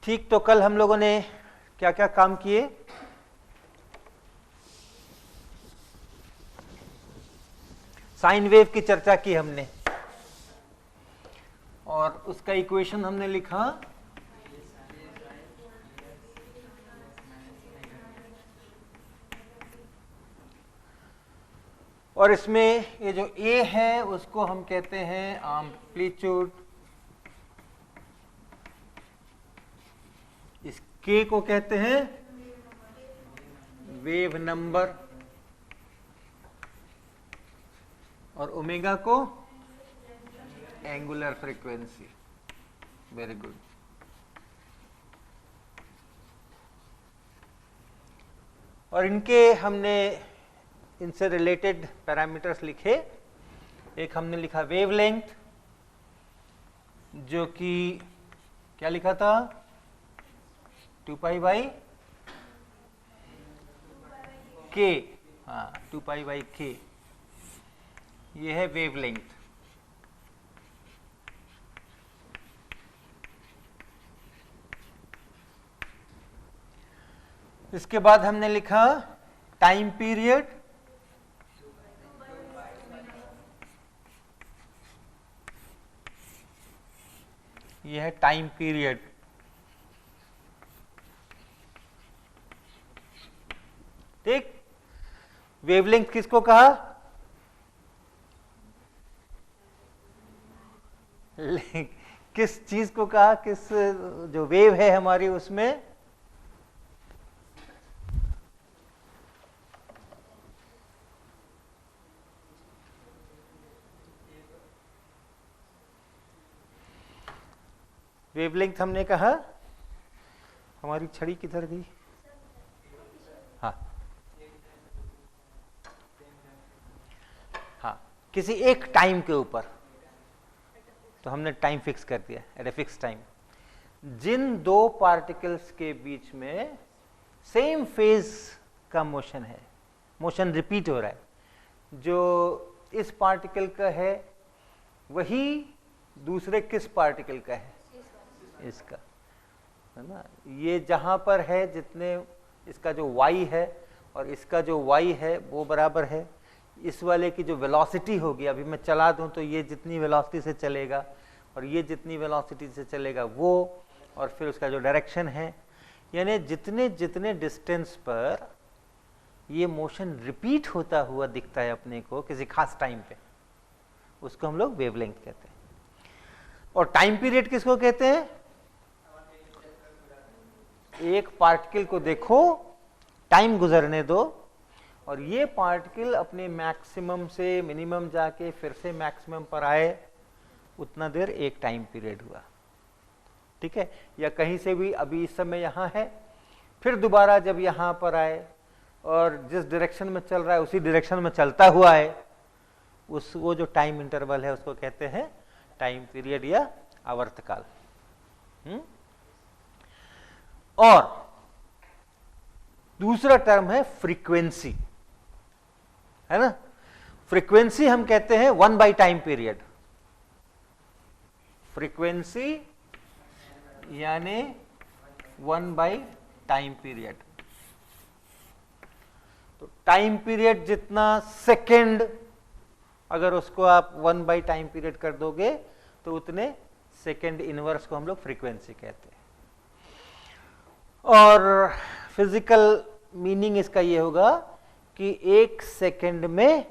ठीक, तो कल हम लोगों ने क्या क्या काम किए? साइन वेव की चर्चा की हमने और उसका इक्वेशन हमने लिखा और इसमें ये जो A है उसको हम कहते हैं एम्पलीट्यूड, इस K को कहते हैं वेव नंबर और ओमेगा को एंगुलर फ्रीक्वेंसी। Very good. और इनके हमने इनसे रिलेटेड पैरामीटर्स लिखे। एक हमने लिखा वेवलेंथ, जो कि क्या लिखा था? 2 पाई बाई के। हाँ, 2 पाई बाई के, ये है वेवलेंथ। इसके बाद हमने लिखा टाइम पीरियड, ये है टाइम पीरियड। ठीक, वेवलेंथ किसको कहा? किस चीज को कहा? किस जो वेव है हमारी उसमें वेवलेंथ हमने कहा, हमारी छड़ी किधर गई? हाँ हाँ, किसी एक टाइम के ऊपर, तो हमने टाइम फिक्स कर दिया एट ए फिक्स टाइम। जिन दो पार्टिकल्स के बीच में सेम फेज का मोशन है, मोशन रिपीट हो रहा है, जो इस पार्टिकल का है वही दूसरे किस पार्टिकल का है? इसका, है ना। ये जहां पर है, जितने इसका जो y है और इसका जो y है वो बराबर है। इस वाले की जो वेलोसिटी होगी, अभी मैं चला दूं तो ये जितनी वेलोसिटी से चलेगा और ये जितनी वेलोसिटी से चलेगा वो, और फिर उसका जो डायरेक्शन है, यानी जितने जितने डिस्टेंस पर ये मोशन रिपीट होता हुआ दिखता है अपने को किसी खास टाइम पे, उसको हम लोग वेवलेंथ कहते हैं। और टाइम पीरियड किसको कहते हैं? एक पार्टिकल को देखो, टाइम गुजरने दो, और ये पार्टिकल अपने मैक्सिमम से मिनिमम जाके फिर से मैक्सिमम पर आए, उतना देर एक टाइम पीरियड हुआ। ठीक है, या कहीं से भी अभी इस समय यहां है, फिर दोबारा जब यहां पर आए और जिस डायरेक्शन में चल रहा है उसी डायरेक्शन में चलता हुआ है, उस वो जो टाइम इंटरवल है उसको कहते हैं टाइम पीरियड या आवर्तकाल। और दूसरा टर्म है फ्रीक्वेंसी, है ना। फ्रीक्वेंसी हम कहते हैं 1 बाई टाइम पीरियड। फ्रीक्वेंसी यानी 1 बाई टाइम पीरियड। तो टाइम पीरियड जितना सेकेंड, अगर उसको आप 1 बाई टाइम पीरियड कर दोगे तो उतने सेकेंड इनवर्स को हम लोग फ्रीक्वेंसी कहते हैं। और फिजिकल मीनिंग इसका ये होगा कि एक सेकेंड में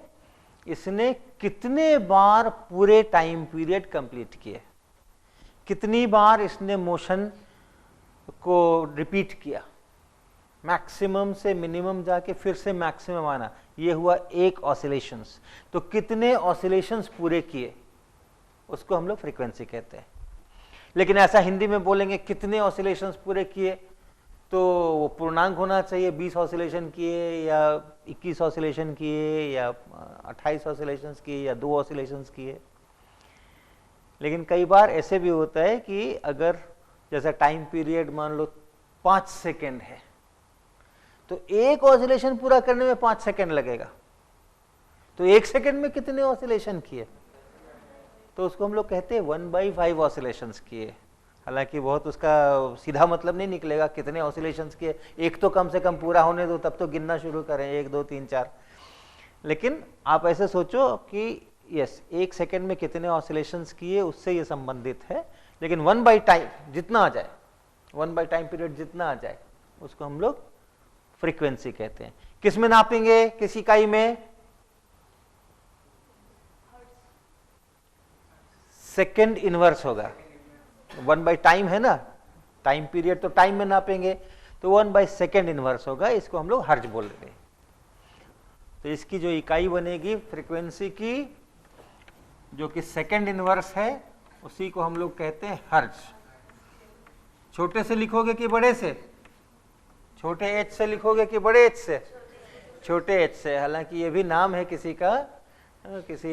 इसने कितने बार पूरे टाइम पीरियड कंप्लीट किए, कितनी बार इसने मोशन को रिपीट किया, मैक्सिमम से मिनिमम जाके फिर से मैक्सिमम आना, ये हुआ एक ऑसिलेशंस। तो कितने ऑसिलेशंस पूरे किए, उसको हम लोग फ्रीक्वेंसी कहते हैं। लेकिन ऐसा हिंदी में बोलेंगे कितने ऑसिलेशंस पूरे किए, तो वो पूर्णांक होना चाहिए, 20 ऑसिलेशन किए या 21 ऑसिलेशन किए या 28 ऑसिलेशन किए या 2 ऑसिलेशन किए। लेकिन कई बार ऐसे भी होता है कि अगर जैसा टाइम पीरियड मान लो 5 सेकेंड है, तो एक ऑसिलेशन पूरा करने में 5 सेकेंड लगेगा, तो 1 सेकेंड में कितने ऑसिलेशन किए, तो उसको हम लोग कहते हैं 1/5 ऑसिलेशंस किए, हालांकि बहुत उसका सीधा मतलब नहीं निकलेगा कितने ऑसिलेशंस के, एक तो कम से कम पूरा होने दो तब तो गिनना शुरू करें, 1 2 3 4। लेकिन आप ऐसे सोचो कि यस 1 सेकेंड में कितने ऑसिलेशंस किए उससे ये संबंधित है। लेकिन 1 बाई टाइम जितना आ जाए, 1 बाई टाइम पीरियड जितना आ जाए उसको हम लोग फ्रीक्वेंसी कहते हैं। किस में नापेंगे, किस इकाई में? सेकेंड इनवर्स होगा। 1 बाई टाइम है ना, टाइम पीरियड तो टाइम में नापेंगे, तो 1 बाई सेकेंड इनवर्स होगा, इसको हम लोग हर्ज बोल रहे हैं। तो इसकी जो इकाई बनेगी फ्रीक्वेंसी की, जो कि सेकेंड इनवर्स है, उसी को हम लोग कहते हैं हर्ज। छोटे से लिखोगे कि बड़े से? छोटे एच से लिखोगे कि बड़े एच से? छोटे एच से। हालांकि ये भी नाम है किसी का, किसी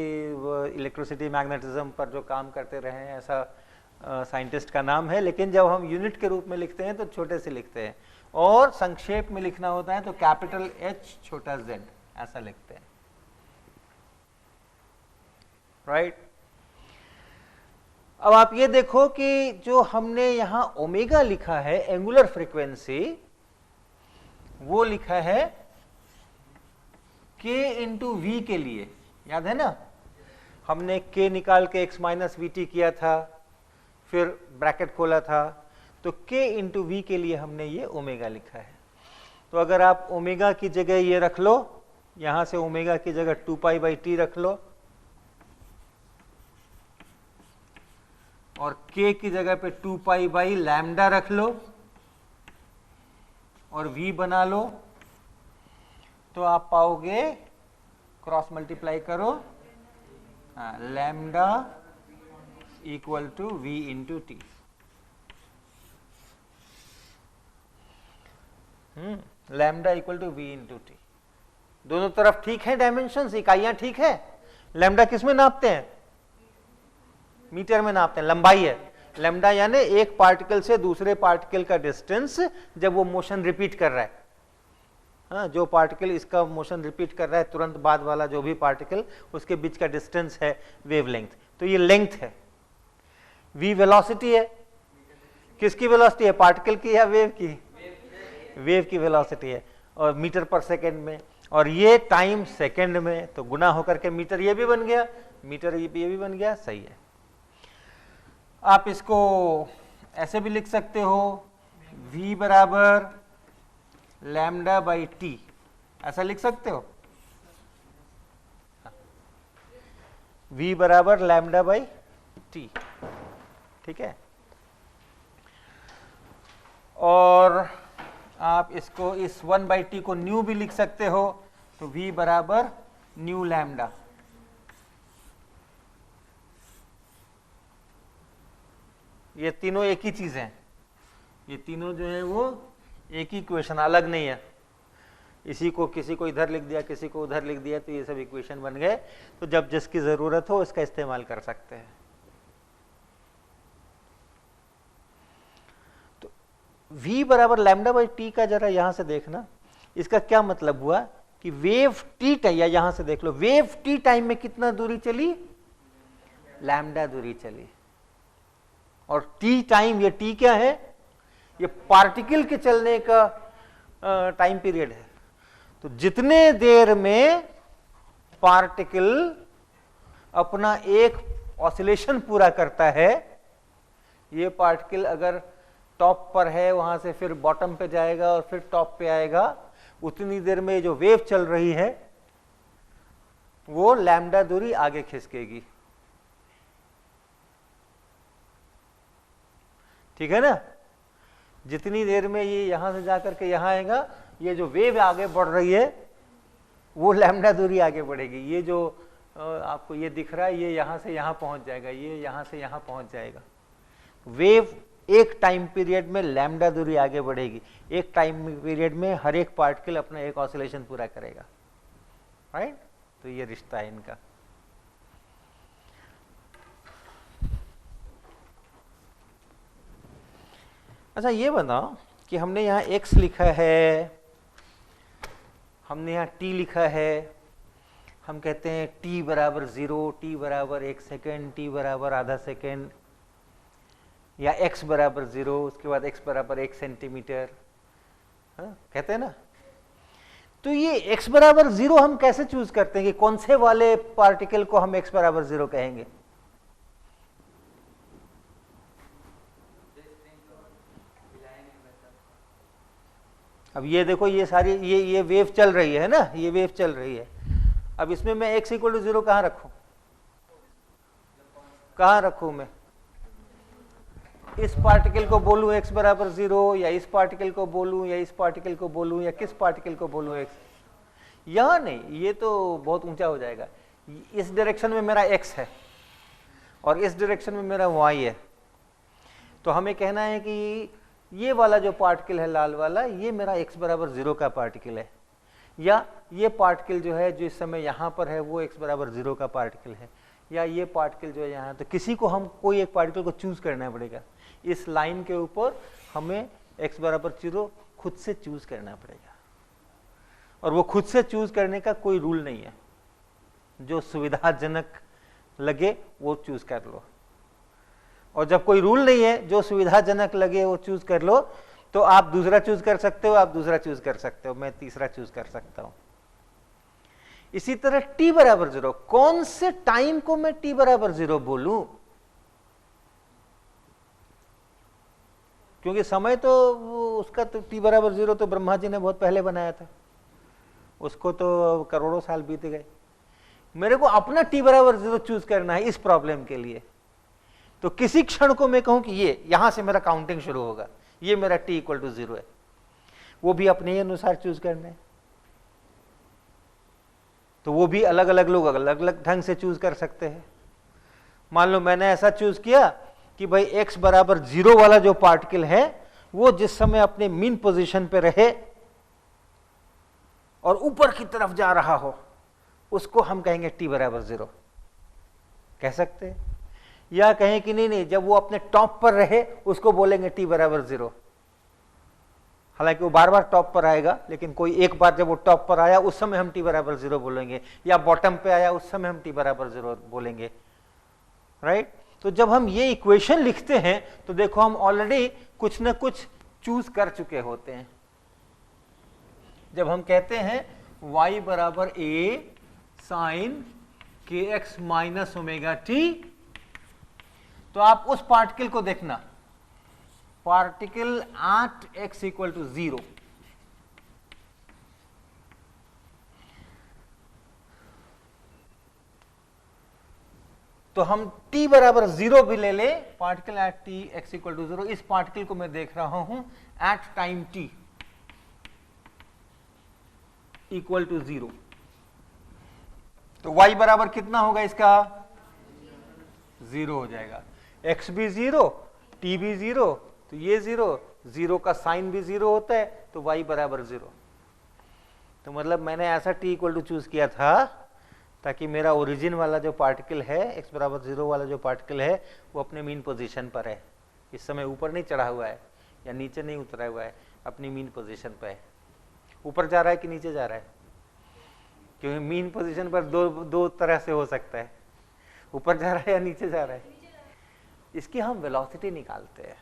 इलेक्ट्रिसिटी मैग्नेटिज्म पर जो काम करते रहे हैं ऐसा साइंटिस्ट का नाम है, लेकिन जब हम यूनिट के रूप में लिखते हैं तो छोटे से लिखते हैं, और संक्षेप में लिखना होता है तो कैपिटल एच छोटा जेड ऐसा लिखते हैं, राइट। अब आप ये देखो कि जो हमने यहां ओमेगा लिखा है एंगुलर फ्रीक्वेंसी, वो लिखा है k इंटू वी के लिए, याद है ना? हमने k निकाल के x माइनस वी टी किया था, फिर ब्रैकेट खोला था, तो k इंटू वी के लिए हमने ये ओमेगा लिखा है। तो अगर आप ओमेगा की जगह ये रख लो, यहां से ओमेगा की जगह 2 पाई बाई टी रख लो, और k की जगह पे 2 पाई बाई लैम्डा रख लो, और v बना लो, तो आप पाओगे, क्रॉस मल्टीप्लाई करो, lambda equal to v into t. Lambda equal to v into t. दोनों तरफ ठीक है, डायमेंशंस, इकाइयां ठीक है। लैम्डा किस में नापते हैं? मीटर में नापते हैं, लंबाई है। लैम्डा यानी एक पार्टिकल से दूसरे पार्टिकल का डिस्टेंस जब वो मोशन रिपीट कर रहा है। हाँ, जो पार्टिकल इसका मोशन रिपीट कर रहा है तुरंत बाद वाला जो भी पार्टिकल, उसके बीच का डिस्टेंस है वेवलेंथ, तो ये लेंथ है। v वेलोसिटी है, किसकी वेलोसिटी है? पार्टिकल की या वेव की? वेव की वेलोसिटी है, और मीटर पर सेकेंड में, और ये टाइम सेकेंड में, तो गुना होकर के मीटर ये भी बन गया, मीटर ये भी बन गया, सही है। आप इसको ऐसे भी लिख सकते हो, v बराबर लैम्डा बाई टी, ऐसा लिख सकते हो, v बराबर लैम्डा बाई टी, ठीक है। और आप इसको इस 1 बाई टी को न्यू भी लिख सकते हो, तो v बराबर न्यू लैम्डा। ये तीनों एक ही चीज है, ये तीनों जो है वो एक ही इक्वेशन, अलग नहीं है। इसी को किसी को इधर लिख दिया, किसी को उधर लिख दिया, तो ये सब इक्वेशन बन गए। तो जब जिसकी जरूरत हो इसका इस्तेमाल कर सकते हैं। तो v बराबर लैम्डा बाई टी का जरा यहां से देखना, इसका क्या मतलब हुआ कि वेव टी टाइम, या यहां से देख लो, वेव टी टाइम में कितना दूरी चली? लैम्डा दूरी चली। और टी टाइम, ये टी क्या है? ये पार्टिकल के चलने का टाइम पीरियड है। तो जितने देर में पार्टिकल अपना एक ऑसिलेशन पूरा करता है, ये पार्टिकल अगर टॉप पर है, वहां से फिर बॉटम पे जाएगा और फिर टॉप पे आएगा, उतनी देर में जो वेव चल रही है वो लैम्डा दूरी आगे खिसकेगी, ठीक है ना। जितनी देर में ये यहां से जाकर के यहां आएगा, ये जो वेव आगे बढ़ रही है वो लैम्डा दूरी आगे बढ़ेगी। ये जो आपको ये दिख रहा है, ये यहां से यहां पहुंच जाएगा, ये यहां से यहां पहुंच जाएगा। वेव एक टाइम पीरियड में लैम्डा दूरी आगे बढ़ेगी, एक टाइम पीरियड में हर एक पार्टिकल अपना एक ऑसिलेशन पूरा करेगा, राइट। तो ये रिश्ता है इनका। अच्छा ये बताओ कि हमने यहाँ x लिखा है, हमने यहाँ t लिखा है, हम कहते हैं t बराबर 0, t बराबर 1 सेकेंड, t बराबर आधा सेकेंड, या x बराबर 0, उसके बाद x बराबर 1 सेंटीमीटर, कहते हैं ना। तो ये x बराबर 0 हम कैसे चूज करते हैं कि कौन से वाले पार्टिकल को हम x बराबर 0 कहेंगे? अब ये देखो, ये सारी ये वेव चल रही है ना, ये वेव चल रही है। अब इसमें मैं x इक्वल टू 0 कहाँ रखूं? कहाँ रखूं मैं? इस पार्टिकल को बोलूं x बराबर 0, या इस पार्टिकल को बोलूं, या इस पार्टिकल को बोलूं, या किस पार्टिकल को बोलूं x? यहाँ नहीं, ये तो बहुत ऊंचा हो जाएगा। इस डायरेक्शन में मेरा x है और इस डायरेक्शन में मेरा y है। तो हमें कहना है कि ये वाला जो पार्टिकल है लाल वाला, ये मेरा x बराबर 0 का पार्टिकल है, या ये पार्टिकल जो है जो इस समय यहाँ पर है वो x बराबर 0 का पार्टिकल है, या ये पार्टिकल जो है यहाँ। तो किसी को हम कोई एक पार्टिकल को चूज करना पड़ेगा। इस लाइन के ऊपर हमें x बराबर 0 खुद से चूज करना पड़ेगा, और वो खुद से चूज करने का कोई रूल नहीं है। जो सुविधाजनक लगे वो चूज कर लो, और जब कोई रूल नहीं है, जो सुविधाजनक लगे वो चूज कर लो, तो आप दूसरा चूज कर सकते हो, आप दूसरा चूज कर सकते हो, मैं तीसरा चूज कर सकता हूं। इसी तरह t बराबर 0, कौन से टाइम को मैं t बराबर 0 बोलूं? क्योंकि समय तो उसका तो t बराबर 0 तो ब्रह्मा जी ने बहुत पहले बनाया था, उसको तो करोड़ों साल बीत गए। मेरे को अपना t बराबर 0 चूज करना है इस प्रॉब्लम के लिए। तो किसी क्षण को मैं कहूं कि ये यहां से मेरा काउंटिंग शुरू होगा, ये मेरा t इक्वल टू 0 है, वो भी अपने ही अनुसार चूज करना है। तो वो भी अलग अलग लोग अलग अलग ढंग से चूज कर सकते हैं। मान लो मैंने ऐसा चूज किया कि भाई x बराबर 0 वाला जो पार्टिकल है वो जिस समय अपने मीन पोजीशन पे रहे और ऊपर की तरफ जा रहा हो, उसको हम कहेंगे t बराबर 0, कह सकते हैं। या कहें कि नहीं, जब वो अपने टॉप पर रहे उसको बोलेंगे t बराबर 0। हालांकि वो बार बार टॉप पर आएगा, लेकिन कोई एक बार जब वो टॉप पर आया उस समय हम t बराबर 0 बोलेंगे, या बॉटम पे आया उस समय हम t बराबर 0 बोलेंगे, राइट। तो जब हम ये इक्वेशन लिखते हैं तो देखो हम ऑलरेडी कुछ ना कुछ चूज कर चुके होते हैं। जब हम कहते हैं y बराबर a sine kx minus omega t, तो आप उस पार्टिकल को देखना, particle at x equal to 0। तो हम t बराबर 0 भी ले ले, particle at t x equal to 0, इस पार्टिकल को मैं देख रहा हूं at time t equal to 0। तो y बराबर कितना होगा इसका? 0 हो जाएगा। x भी 0, t भी 0, तो ये 0 का साइन भी 0 होता है, तो y बराबर 0। तो मतलब मैंने ऐसा t इक्वल टू चूज किया था ताकि मेरा ओरिजिन वाला जो पार्टिकल है, x बराबर 0 वाला जो पार्टिकल है, वो अपने मीन पोजीशन पर है। इस समय ऊपर नहीं चढ़ा हुआ है या नीचे नहीं उतरा हुआ है, अपनी मीन पोजीशन पर है। ऊपर जा रहा है कि नीचे जा रहा है? क्योंकि मीन पोजीशन पर दो तरह से हो सकता है, ऊपर जा रहा है या नीचे जा रहा है। इसकी हम वेलोसिटी निकालते हैं।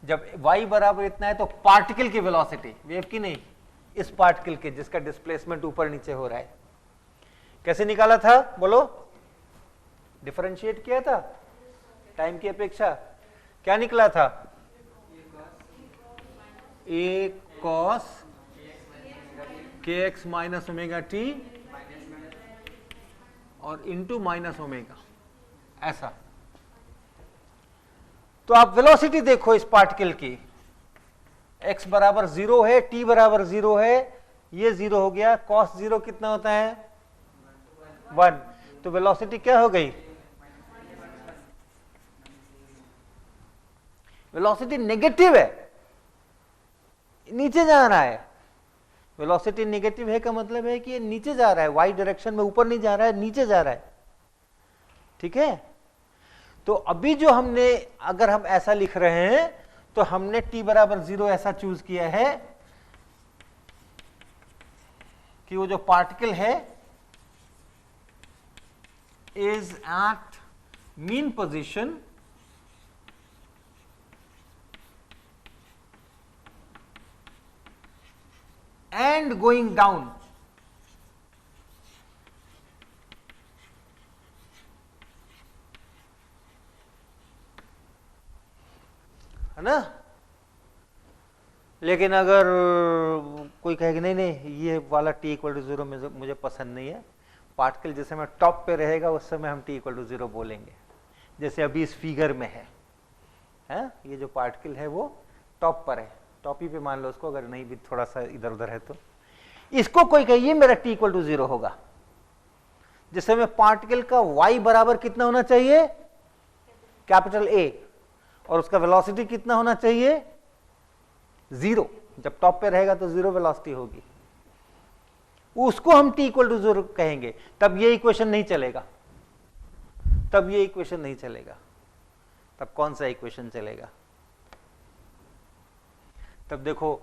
जब y बराबर इतना है तो पार्टिकल की वेलोसिटी, वेव की नहीं, इस पार्टिकल के जिसका डिस्प्लेसमेंट ऊपर नीचे हो रहा है, कैसे निकाला था बोलो? डिफरेंशिएट किया था टाइम की अपेक्षा। क्या निकला था? a cos kx minus omega T और इंटू माइनस ओमेगा, ऐसा। तो आप वेलोसिटी देखो इस पार्टिकल की, x बराबर 0 है, t बराबर 0 है, ये 0 हो गया, cos 0 कितना होता है? 1। तो वेलोसिटी क्या हो गई? वेलोसिटी नेगेटिव है, नीचे जा रहा है। वेलोसिटी नेगेटिव है का मतलब है कि ये नीचे जा रहा है, y डायरेक्शन में, ऊपर नहीं जा रहा है, नीचे जा रहा है। ठीक है। तो अभी जो हमने, अगर हम ऐसा लिख रहे हैं तो हमने t बराबर 0 ऐसा चूज किया है कि वो जो पार्टिकल है is at mean position and going down, है ना। लेकिन अगर कोई कहे कि नहीं नहीं ये वाला t इक्वल टू 0 मुझे पसंद नहीं है, पार्टिकल जिस समय टॉप पे रहेगा उस समय हम t इक्वल टू 0 बोलेंगे, जैसे अभी इस फिगर में है ये जो पार्टिकल है वो टॉप पर है, टॉप ही पे मान लो उसको, अगर नहीं भी थोड़ा सा इधर उधर है तो इसको कोई कहिए मेरा t इक्वल टू 0 होगा, जिस समय पार्टिकल का y बराबर कितना होना चाहिए, कैपिटल A, और उसका वेलोसिटी कितना होना चाहिए, 0। जब टॉप पे रहेगा तो 0 वेलोसिटी होगी, उसको हम t इक्वल टू 0 कहेंगे। तब ये इक्वेशन नहीं चलेगा, तब ये इक्वेशन नहीं चलेगा। तब कौन सा इक्वेशन चलेगा? तब देखो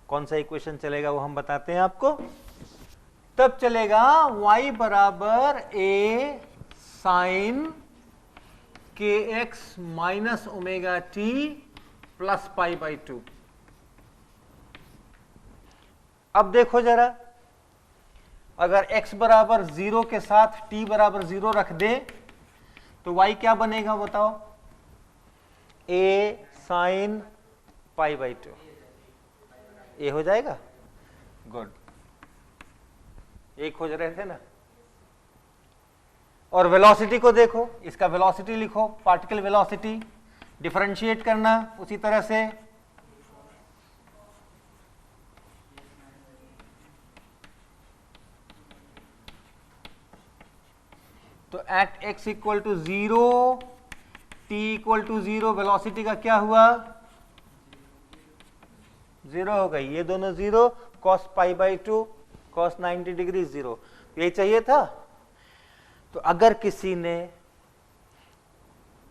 कौन सा इक्वेशन चलेगा वो हम बताते हैं आपको। तब चलेगा y बराबर a sine kx minus omega t plus pi by 2। अब देखो जरा, अगर x बराबर 0 के साथ t बराबर 0 रख दे तो y क्या बनेगा बताओ, a साइन पाई बाई 2, ए हो जाएगा। गुड, एक खोज रहे थे ना। और वेलोसिटी को देखो, इसका वेलोसिटी लिखो, पार्टिकल वेलोसिटी, डिफरेंशिएट करना उसी तरह से। तो at x equal to 0, t equal to 0, velocity का क्या हुआ, 0 हो गई, ये दोनों 0, cos pi by 2, cos 90 degree 0, यही चाहिए था। तो अगर किसी ने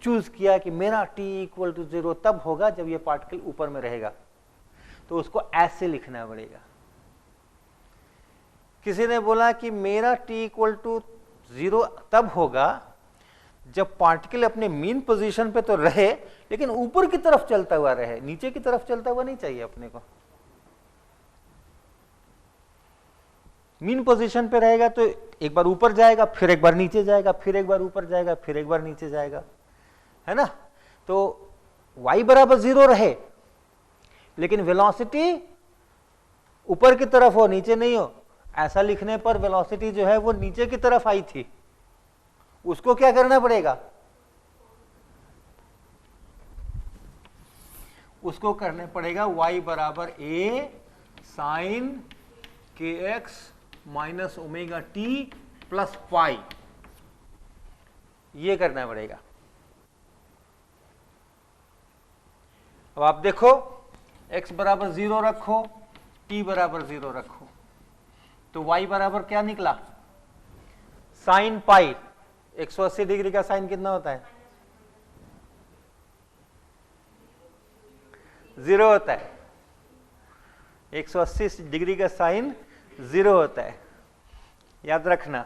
चूज किया कि मेरा t इक्वल टू 0 तब होगा जब ये पार्टिकल ऊपर में रहेगा, तो उसको ऐसे लिखना पड़ेगा। किसी ने बोला कि मेरा t इक्वल टू 0 तब होगा जब पार्टिकल अपने मीन पोजीशन पे तो रहे लेकिन ऊपर की तरफ चलता हुआ रहे, नीचे की तरफ चलता हुआ नहीं चाहिए अपने को। मीन पोजीशन पे रहेगा तो एक बार ऊपर जाएगा, फिर एक बार नीचे जाएगा, फिर एक बार ऊपर जाएगा, फिर एक बार नीचे जाएगा, है ना। तो y बराबर 0 रहे लेकिन वेलोसिटी ऊपर की तरफ हो, नीचे नहीं हो। ऐसा लिखने पर वेलोसिटी जो है वो नीचे की तरफ आई थी, उसको क्या करना पड़ेगा, उसको करने पड़ेगा y बराबर a sine kx minus omega t plus pi, ये करना पड़ेगा। अब आप देखो, x बराबर 0 रखो, t बराबर 0 रखो, तो y बराबर क्या निकला, साइन पाई। 180 डिग्री का साइन कितना होता है, 0 होता है। 180 डिग्री का साइन 0 होता है, याद रखना।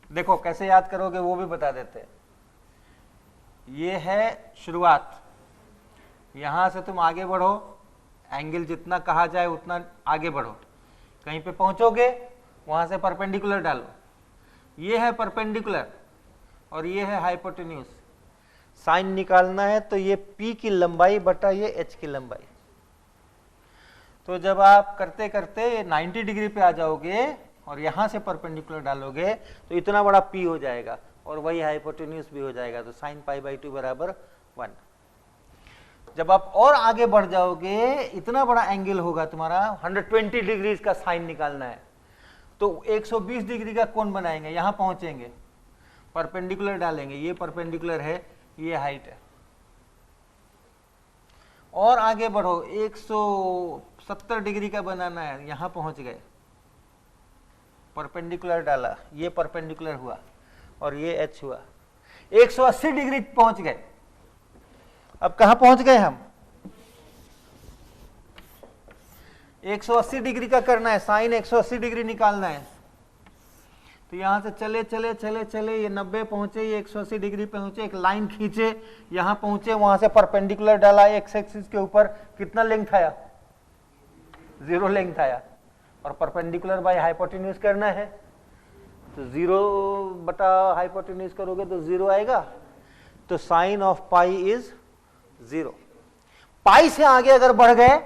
देखो कैसे याद करोगे वो भी बता देते हैं। ये है शुरुआत, यहां से तुम आगे बढ़ो, एंगल जितना कहा जाए उतना आगे बढ़ो, कहीं पे पहुंचोगे वहां से परपेंडिकुलर डालो, ये है परपेंडिकुलर और ये है हाइपोटेन्यूज। साइन निकालना है तो ये p की लंबाई बटा ये h की लंबाई। तो जब आप करते करते 90 डिग्री पे आ जाओगे और यहां से परपेंडिकुलर डालोगे तो इतना बड़ा p हो जाएगा और वही हाइपोटेन्यूज भी हो जाएगा, तो साइन पाई बाई 2 बराबर 1। जब आप और आगे बढ़ जाओगे, इतना बड़ा एंगल होगा तुम्हारा, 120 डिग्री का साइन निकालना है, तो 120 डिग्री का कोण बनाएंगे, यहां पहुंचेंगे, परपेंडिकुलर डालेंगे, ये परपेंडिकुलर है, ये हाइट है। और आगे बढ़ो, 170 डिग्री का बनाना है, यहां पहुंच गए, परपेंडिकुलर डाला, ये परपेंडिकुलर हुआ और ये h हुआ, 180 डिग्री पहुंच गए। अब कहां पहुंच गए हम, 180 डिग्री का करना है, साइन 180 डिग्री निकालना है। तो यहां से चले चले चले चले, ये 90 पहुंचे, ये 180 डिग्री पहुंचे, एक लाइन खींचे, यहां पहुंचे, वहां से परपेंडिकुलर डाला एक्स एक्सिस के ऊपर, कितना लेंथ आया, 0 लेंथ आया। और परपेंडिकुलर बाय हाइपोटेन्यूज करना है, तो 0 बटा हाइपोटेन्यूज करोगे तो 0 आएगा, तो साइन ऑफ पाई इज 0। पाई से आगे अगर बढ़ गए,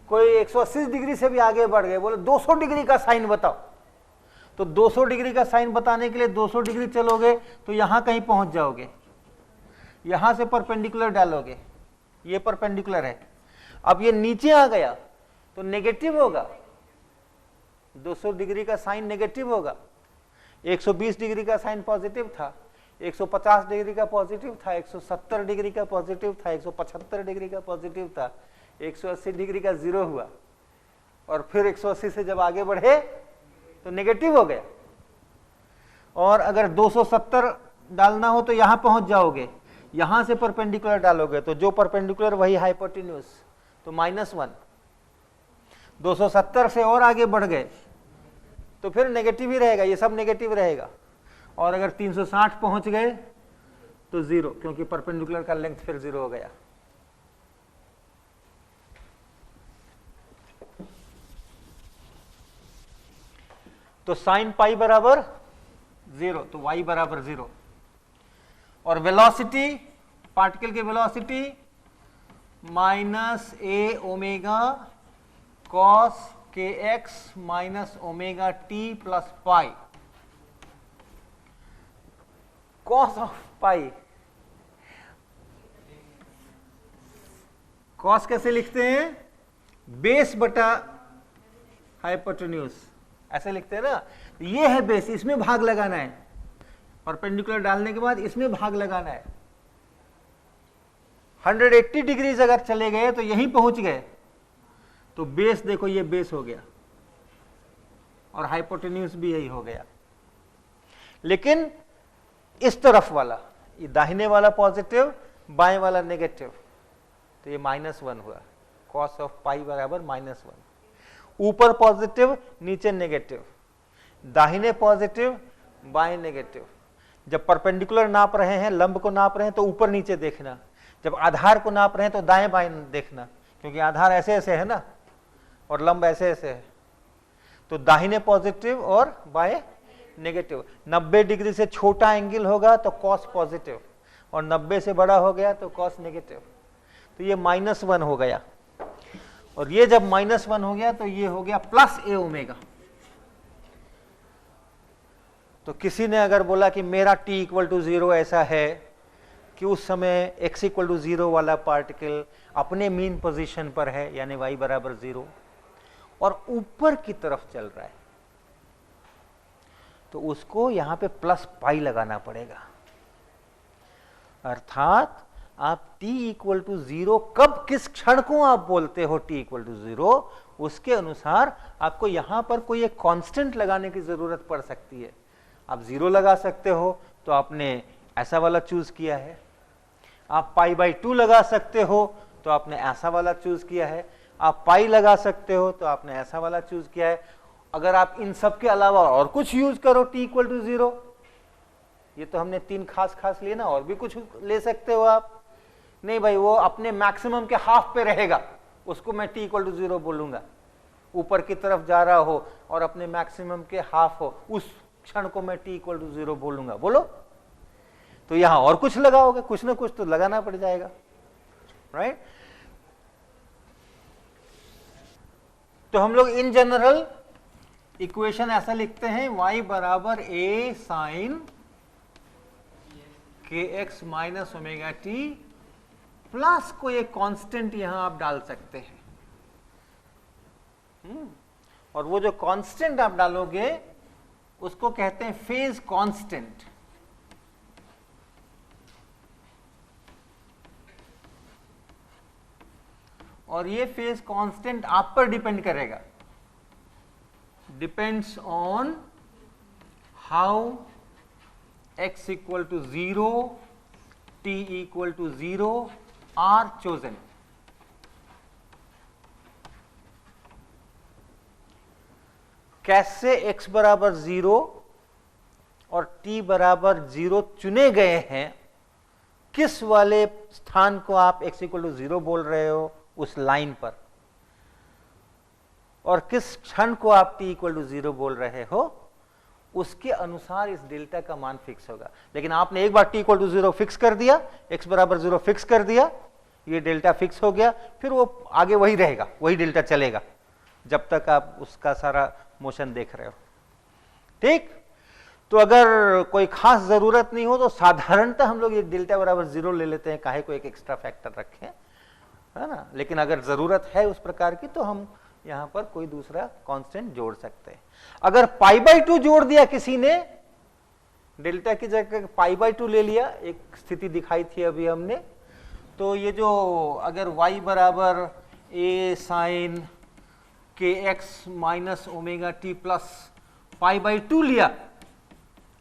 कोई 180 डिग्री से भी आगे बढ़ गए, बोले 200 डिग्री का साइन बताओ, तो 200 डिग्री का साइन बताने के लिए 200 डिग्री चलोगे तो यहां कहीं पहुंच जाओगे, यहां से परपेंडिकुलर डालोगे, ये परपेंडिकुलर है, अब ये नीचे आ गया तो नेगेटिव होगा, 200 डिग्री का साइन नेगेटिव होगा, 120 डिग्री का साइन पॉजिटिव था, 150 डिग्री का पॉजिटिव था, 170 डिग्री का पॉजिटिव था, 175 डिग्री का पॉजिटिव था, 180 डिग्री का 0 हुआ, और फिर 180 से जब आगे बढ़े तो नेगेटिव हो गया। और अगर 270 डालना हो तो यहां पहुंच जाओगे, यहां से परपेंडिकुलर डालोगे तो जो परपेंडिकुलर वही हाइपोटेन्यूज, तो -1। 270 से और आगे बढ़ गए तो फिर नेगेटिव ही रहेगा, ये सब नेगेटिव रहेगा। और अगर 360 पहुंच गए तो 0, क्योंकि परपेंडिकुलर का लेंथ फिर 0 हो गया। तो साइन पाई बराबर 0, तो y बराबर 0। और वेलोसिटी, पार्टिकल की velocity minus a omega cos के x minus omega t plus pi. Cos of pi, cos कैसे लिखते हैं? बेस बटा हाइपोटेन्यूज, ऐसे लिखते हैं ना। ये है बेस, इसमें भाग लगाना है, परपेंडिकुलर डालने के बाद इसमें भाग लगाना है। 180 डिग्री अगर चले गए तो यहीं पहुंच गए, तो बेस देखो ये बेस हो गया और हाइपोटेन्यूज भी यही हो गया। लेकिन इस तरफ वाला, ये दाहिने वाला पॉजिटिव, बाएं वाला नेगेटिव, तो ये -1 हुआ। कॉस ऑफ पाई बराबर -1। ऊपर पॉजिटिव, नीचे नेगेटिव, दाहिने पॉजिटिव, बाएं नेगेटिव। जब परपेंडिकुलर नाप रहे हैं, लंब को नाप रहे हैं, तो ऊपर नीचे देखना। जब आधार को नाप रहे हैं तो दाएं बाएं देखना, क्योंकि आधार ऐसे ऐसे है ना और लंब ऐसे ऐसे है। तो दाहिने पॉजिटिव और बाएं नेगेटिव। 90 डिग्री से छोटा एंगल होगा तो कॉस पॉजिटिव, और 90 से बड़ा हो गया तो कॉस नेगेटिव। तो ये -1 हो गया, और ये जब -1 हो गया तो ये हो गया प्लस a ओमेगा। तो किसी ने अगर बोला कि मेरा t इक्वल टू 0 ऐसा है कि उस समय x इक्वल टू 0 वाला पार्टिकल अपने मीन पोजीशन पर है, यानी y बराबर 0, और ऊपर की तरफ चल रहा है, तो उसको यहां पे प्लस पाई लगाना पड़ेगा। अर्थात आप t इक्वल टू 0 कब, किस क्षण को आप बोलते हो t इक्वल टू 0, उसके अनुसार आपको यहां पर कोई एक कांस्टेंट लगाने की जरूरत पड़ सकती है। आप 0 लगा सकते हो तो आपने ऐसा वाला चूज किया है, आप π/2 लगा सकते हो तो आपने ऐसा वाला चूज किया है, आप पाई लगा सकते हो तो आपने ऐसा वाला चूज किया है। अगर आप इन सब के अलावा और कुछ यूज करो t इक्वल टू 0, ये तो हमने 3 खास लिए ना, और भी कुछ ले सकते हो आप। नहीं भाई, वो अपने मैक्सिमम के हाफ पे रहेगा, उसको मैं t इक्वल टू 0 बोलूंगा। ऊपर की तरफ जा रहा हो और अपने मैक्सिमम के हाफ हो, उस क्षण को मैं t इक्वल टू 0 बोलूंगा। बोलो, तो यहां और कुछ लगाओगे, कुछ ना कुछ तो लगाना पड़ जाएगा, राइट? तो हम लोग इन जनरल इक्वेशन ऐसा लिखते हैं, y बराबर a साइन के x minus omega t plus कोई एक कांस्टेंट यहां आप डाल सकते हैं। और वो जो कांस्टेंट आप डालोगे उसको कहते हैं फेज कांस्टेंट। और ये फेज कांस्टेंट आप पर डिपेंड करेगा, depends on how x equal to 0, t equal to 0 are chosen. कैसे x बराबर 0 और t बराबर 0 चुने गए हैं, किस वाले स्थान को आप x इक्वल टू 0 बोल रहे हो उस लाइन पर, और किस क्षण को आप t इक्वल टू 0 बोल रहे हो, उसके अनुसार इस डेल्टा का मान फिक्स होगा। लेकिन आपने एक बार t इक्वल टू 0 फिक्स कर दिया, x बराबर 0 फिक्स कर दिया, ये डेल्टा फिक्स हो गया, फिर वो आगे वही रहेगा, वही डेल्टा चलेगा जब तक आप उसका सारा मोशन देख रहे हो। ठीक, तो अगर कोई खास जरूरत नहीं हो तो साधारणतः हम लोग ये डेल्टा बराबर 0 ले लेते हैं, काहे को एक एक्स्ट्रा फैक्टर रखें, है ना। लेकिन अगर जरूरत है उस प्रकार की तो हम यहां पर कोई दूसरा कांस्टेंट जोड़ सकते हैं। अगर π/2 जोड़ दिया किसी ने, डेल्टा की जगह π/2 ले लिया, एक स्थिति दिखाई थी अभी हमने, तो ये जो अगर y बराबर a sin kx minus omega t plus π/2 लिया,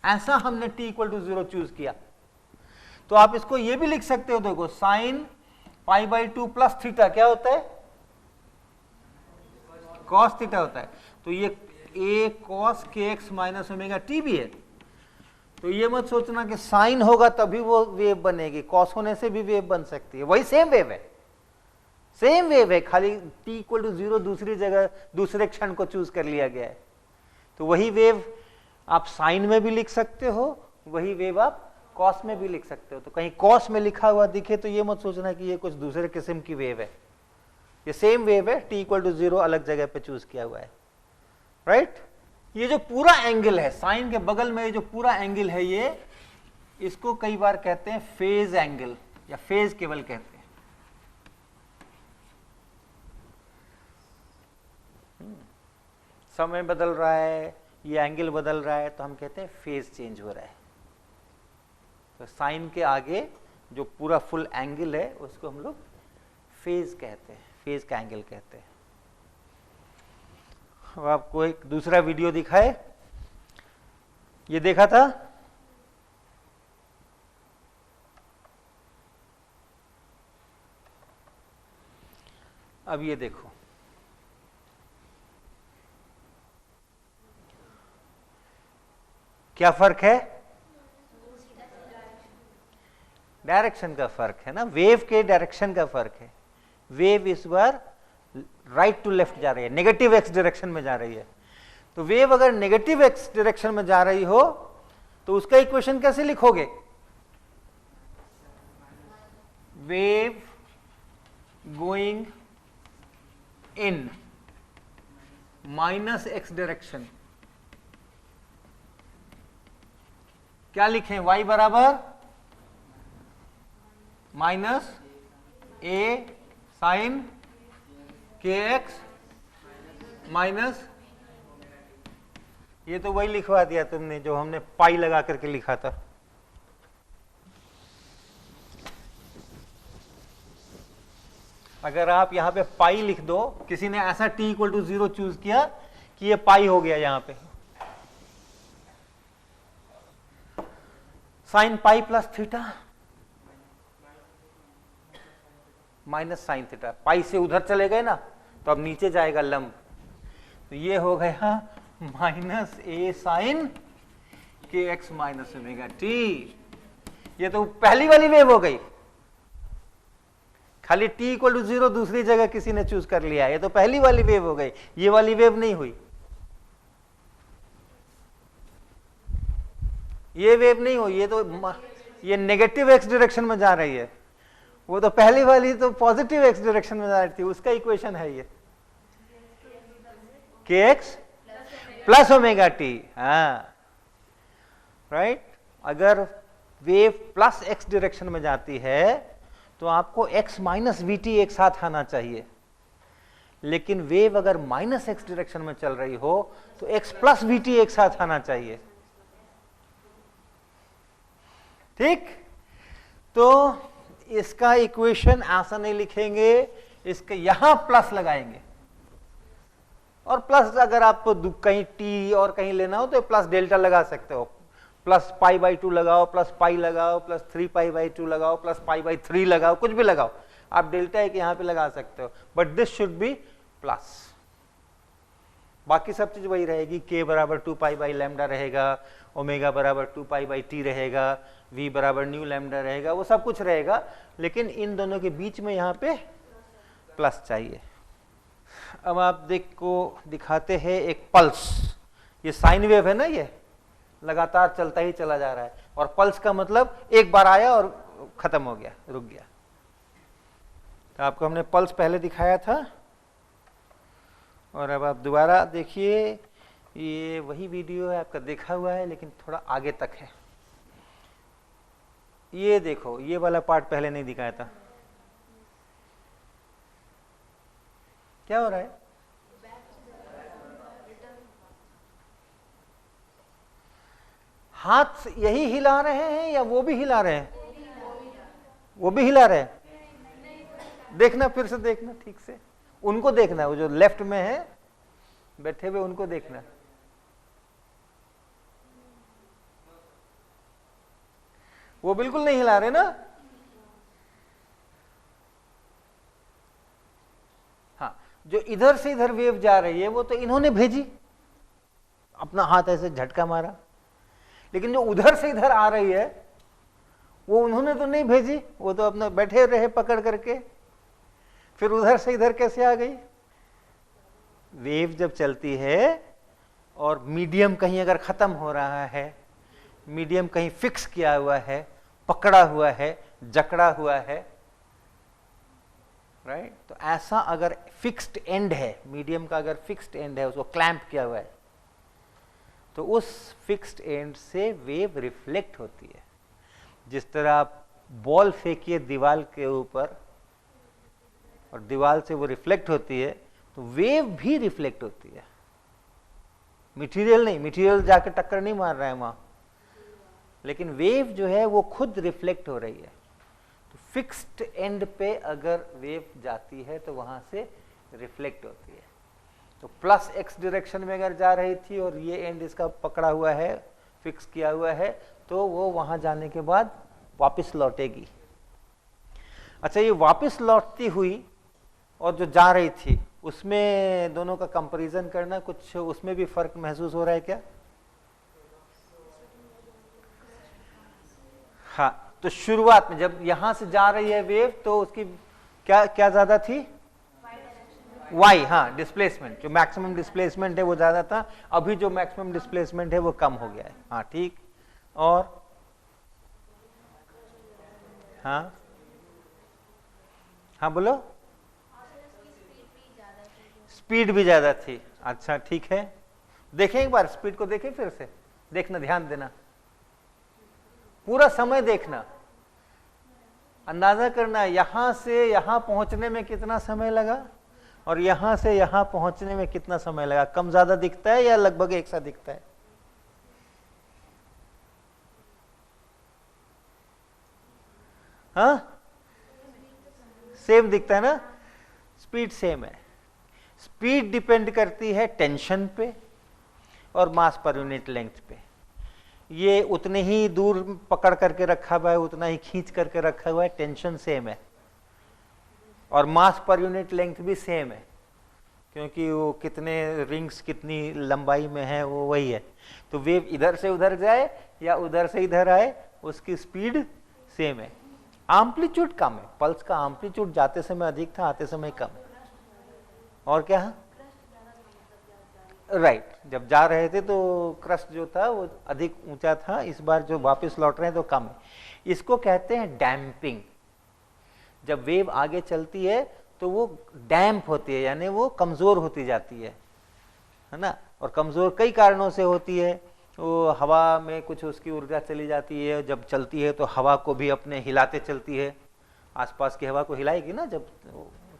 ऐसा हमने t इक्वल टू 0 चूज किया, तो आप इसको ये भी लिख सकते हो, देखो साइन π/2 प्लस थीटा क्या होता है, cos थीटा होता है, तो ये a cos kx minus omega T भी है। तो ये मत सोचना कि साइन होगा तभी वो वेव बनेगी, कॉस होने से भी वेव बन सकती है, वही सेम वेव है, सेम वेव है, खाली t इक्वल टू 0 दूसरी जगह दूसरे क्षण को चूज कर लिया गया है। तो वही वेव आप साइन में भी लिख सकते हो, वही वेव आप कॉस में भी लिख सकते हो। तो कहीं कॉस में लिखा हुआ दिखे तो ये मत सोचना कि ये कुछ दूसरे किस्म की वेव है, ये सेम वेव है, t इक्वल टू 0 अलग जगह पे चूज किया हुआ है, राइट। ये जो पूरा एंगल है साइन के बगल में, ये जो पूरा एंगल है, ये इसको कई बार कहते हैं फेज एंगल या फेज केवल कहते हैं। समय बदल रहा है, ये एंगल बदल रहा है, तो हम कहते हैं फेज चेंज हो रहा है। तो साइन के आगे जो पूरा फुल एंगल है उसको हम लोग फेज कहते हैं, फेज का एंगल कहते हैं। अब आपको एक दूसरा वीडियो दिखाए, ये देखा था, अब ये देखो, क्या फर्क है, डायरेक्शन का फर्क है ना, वेव के डायरेक्शन का फर्क है। वेव इस बार राइट टू लेफ्ट जा रही है, नेगेटिव एक्स डायरेक्शन में जा रही है। तो वेव अगर नेगेटिव एक्स डायरेक्शन में जा रही हो तो उसका इक्वेशन कैसे लिखोगे, wave going in minus x direction, क्या लिखें, y बराबर minus a sine kx minus, ये तो वही लिखवा दिया तुमने जो हमने पाई लगा करके लिखा था। अगर आप यहां पे पाई लिख दो, किसी ने ऐसा t इक्वल टू 0 चूज किया कि ये पाई हो गया, यहां पे sine pi plus theta minus sine theta, pi से उधर चले गए ना तो अब नीचे जाएगा लंब, तो ये हो गया माइनस ए साइन के एक्स माइनस ओमेगा टी। ये तो पहली वाली वेव हो गई, खाली t इक्वल टू 0 दूसरी जगह किसी ने चूज कर लिया, ये तो पहली वाली वेव हो गई, ये वाली वेव नहीं हुई, ये वेव नहीं हुई, ये तो ये नेगेटिव एक्स डायरेक्शन में जा रही है, वो तो पहली वाली तो पॉजिटिव एक्स डायरेक्शन में जा रही थी, उसका इक्वेशन है ये के एक्स प्लस ओमेगा टी। हाँ राइट, अगर वेव प्लस एक्स डायरेक्शन में जाती है तो आपको x माइनस वी टी एक साथ आना चाहिए, लेकिन वेव अगर माइनस एक्स डायरेक्शन में चल रही हो तो x प्लस वी टी एक साथ आना चाहिए। ठीक, तो इसका इक्वेशन ऐसा नहीं लिखेंगे, इसके यहां प्लस लगाएंगे, और प्लस अगर आपको कहीं t और कहीं लेना हो तो प्लस डेल्टा लगा सकते हो, प्लस π/2 लगाओ, प्लस पाई लगाओ, प्लस 3π/2 लगाओ, प्लस π/3 लगाओ, कुछ भी लगाओ, आप डेल्टा एक यहां पे लगा सकते हो, but this should be plus. बाकी सब चीज वही रहेगी, k बराबर 2π/λ रहेगा, ओमेगा बराबर 2π/t रहेगा, v बराबर न्यू लैम्डा रहेगा, वो सब कुछ रहेगा, लेकिन इन दोनों के बीच में यहां पे प्लस चाहिए। अब आप दिखाते हैं एक पल्स। ये साइन वेव है ना, ये लगातार चलता ही चला जा रहा है, और पल्स का मतलब एक बार आया और खत्म हो गया, रुक गया। तो आपको हमने पल्स पहले दिखाया था, और अब आप दोबारा देखिए, ये वही वीडियो है आपका, देखा हुआ है लेकिन थोड़ा आगे तक है। ये देखो, ये वाला पार्ट पहले नहीं दिखाया था। क्या हो रहा है? हाथ यही हिला रहे हैं या वो भी हिला रहे हैं? वो भी हिला रहे हैं। देखना, फिर से देखना ठीक से, उनको देखना, वो जो लेफ्ट में है बैठे हुए उनको देखना। वो बिल्कुल नहीं हिला रहे ना। हाँ, जो इधर से इधर वेव जा रही है वो तो इन्होंने भेजी, अपना हाथ ऐसे झटका मारा, लेकिन जो उधर से इधर आ रही है वो उन्होंने तो नहीं भेजी, वो तो अपना बैठे रहे पकड़ करके। फिर उधर से इधर कैसे आ गई? वेव जब चलती है और मीडियम कहीं अगर खत्म हो रहा है, मीडियम कहीं फिक्स किया हुआ है, पकड़ा हुआ है, जकड़ा हुआ है, राइट, तो ऐसा अगर फिक्स्ड एंड है, मीडियम का अगर फिक्स्ड एंड है, उसको क्लैंप किया हुआ है, तो उस फिक्स्ड एंड से वेव रिफ्लेक्ट होती है। जिस तरह आप बॉल फेंकिए दीवार के ऊपर और दीवार से वो रिफ्लेक्ट होती है, तो वेव भी रिफ्लेक्ट होती है। मटेरियल नहीं, मटेरियल जाके टक्कर नहीं मार रहा है वहां, लेकिन वेव जो है वो खुद रिफ्लेक्ट हो रही है। तो फिक्स्ड एंड पे अगर वेव जाती है तो वहां से रिफ्लेक्ट होती है। तो प्लस एक्स डायरेक्शन में अगर जा रही थी और ये एंड इसका पकड़ा हुआ है, फिक्स किया हुआ है, तो वो वहां जाने के बाद वापस लौटेगी। अच्छा, ये वापस लौटती हुई और जो जा रही थी, उसमें दोनों का कंपैरिजन करना, कुछ उसमें भी फर्क महसूस हो रहा है क्या? हाँ, तो शुरुआत में जब यहां से जा रही है वेव, तो उसकी क्या क्या ज्यादा थी? वाई, हाँ, डिस्प्लेसमेंट, जो मैक्सिमम डिस्प्लेसमेंट है वो ज्यादा था। अभी जो मैक्सिमम डिस्प्लेसमेंट है वो कम हो गया है। हाँ, ठीक। और हाँ हाँ बोलो। स्पीड भी ज्यादा थी। अच्छा, ठीक है, देखें एक बार, स्पीड को देखें फिर से, देखना, ध्यान देना, पूरा समय देखना, अंदाजा करना यहां से यहां पहुंचने में कितना समय लगा और यहां से यहां पहुंचने में कितना समय लगा। कम ज्यादा दिखता है या लगभग एक सा दिखता है? हाँ, सेम दिखता है ना, स्पीड सेम है। स्पीड डिपेंड करती है टेंशन पे और मास पर यूनिट लेंथ पे। ये उतने ही दूर पकड़ करके रखा हुआ है, उतना ही खींच करके रखा हुआ है, टेंशन सेम है, और मास पर यूनिट लेंथ भी सेम है, क्योंकि वो कितने रिंग्स कितनी लंबाई में है वो वही है। तो वेव इधर से उधर जाए या उधर से इधर आए, उसकी स्पीड सेम है। एम्पलीट्यूड कम है, पल्स का एम्पलीट्यूड जाते समय अधिक था, आते समय कम। और क्या है? राइट, जब जा रहे थे तो क्रस्ट जो था वो अधिक ऊंचा था, इस बार जो वापस लौट रहे हैं तो कम है। इसको कहते हैं डैम्पिंग। जब वेव आगे चलती है तो वो डैम्प होती है, यानी वो कमजोर होती जाती है ना। और कमजोर कई कारणों से होती है। वो हवा में कुछ उसकी ऊर्जा चली जाती है, जब चलती है तो हवा को भी अपने हिलाते चलती है, आसपास की हवा को हिलाएगी ना, जब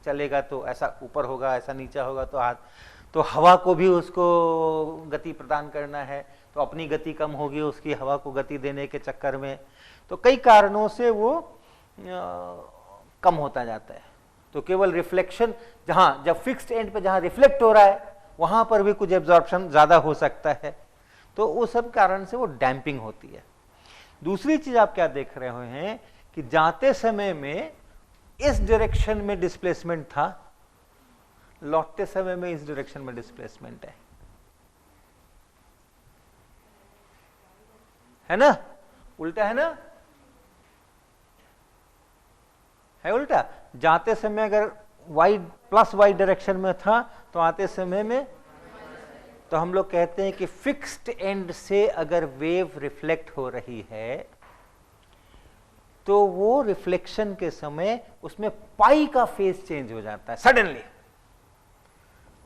चलेगा तो ऐसा ऊपर होगा, ऐसा नीचा होगा, तो हाथ, तो हवा को भी उसको गति प्रदान करना है, तो अपनी गति कम होगी उसकी, हवा को गति देने के चक्कर में। तो कई कारणों से वो कम होता जाता है। तो केवल रिफ्लेक्शन, जहां जब फिक्स्ड एंड पे जहां रिफ्लेक्ट हो रहा है वहां पर भी कुछ एब्जॉर्प्शन ज्यादा हो सकता है, तो वो सब कारण से वो डैम्पिंग होती है। दूसरी चीज आप क्या देख रहे हुए हैं कि जाते समय में इस डायरेक्शन में डिस्प्लेसमेंट था, लौटते समय में इस डायरेक्शन में डिस्प्लेसमेंट है ना? उल्टा है ना? है उल्टा। जाते समय अगर वाई प्लस वाई डायरेक्शन में था तो आते समय में, तो हम लोग कहते हैं कि फिक्स्ड एंड से अगर वेव रिफ्लेक्ट हो रही है तो वो रिफ्लेक्शन के समय उसमें पाई का फेज चेंज हो जाता है सडनली।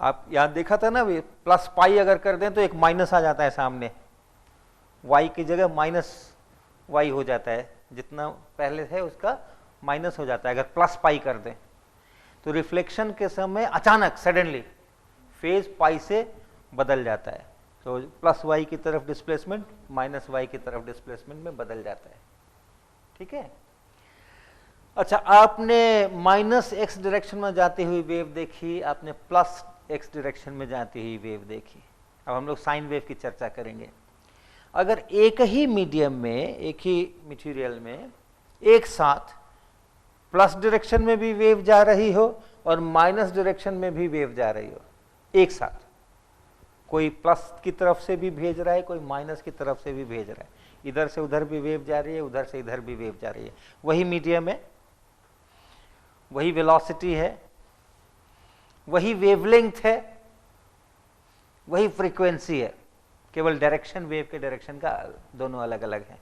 आप यहां देखा था ना, प्लस पाई अगर कर दें तो एक माइनस आ जाता है सामने, वाई की जगह माइनस वाई हो जाता है, जितना पहले है उसका माइनस हो जाता है अगर प्लस पाई कर दें। तो रिफ्लेक्शन के समय अचानक सडनली फेज पाई से बदल जाता है, तो प्लस वाई की तरफ डिस्प्लेसमेंट माइनस वाई की तरफ डिस्प्लेसमेंट में बदल जाता है। ठीक है। अच्छा, आपने माइनस एक्स डायरेक्शन में जाती हुई वेव देखी, आपने प्लस एक्स डायरेक्शन में जाती हुई वेव देखी। अब हम लोग साइन वेव की चर्चा करेंगे। अगर एक ही मीडियम में, एक ही मटेरियल में एक साथ प्लस डायरेक्शन में भी वेव जा रही हो और माइनस डायरेक्शन में भी वेव जा रही हो एक साथ, कोई प्लस की तरफ से भी भेज रहा है, कोई माइनस की तरफ से भी भेज रहा है, इधर से उधर भी वेव जा रही है, उधर से इधर भी वेव जा रही है, वही मीडियम है, वही वेलोसिटी है, वही वेवलेंथ है, वही फ्रीक्वेंसी है, केवल डायरेक्शन, वेव के डायरेक्शन का दोनों अलग अलग है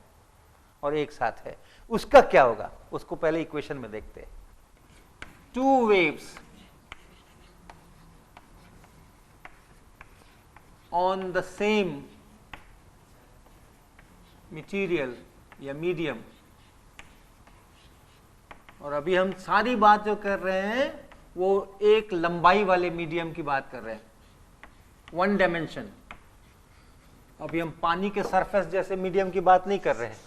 और एक साथ है। उसका क्या होगा, उसको पहले इक्वेशन में देखते हैं। Two waves on the same material या मीडियम, और अभी हम सारी बात जो कर रहे हैं वो एक लंबाई वाले मीडियम की बात कर रहे हैं, वन डायमेंशन। अभी हम पानी के सरफेस जैसे मीडियम की बात नहीं कर रहे हैं,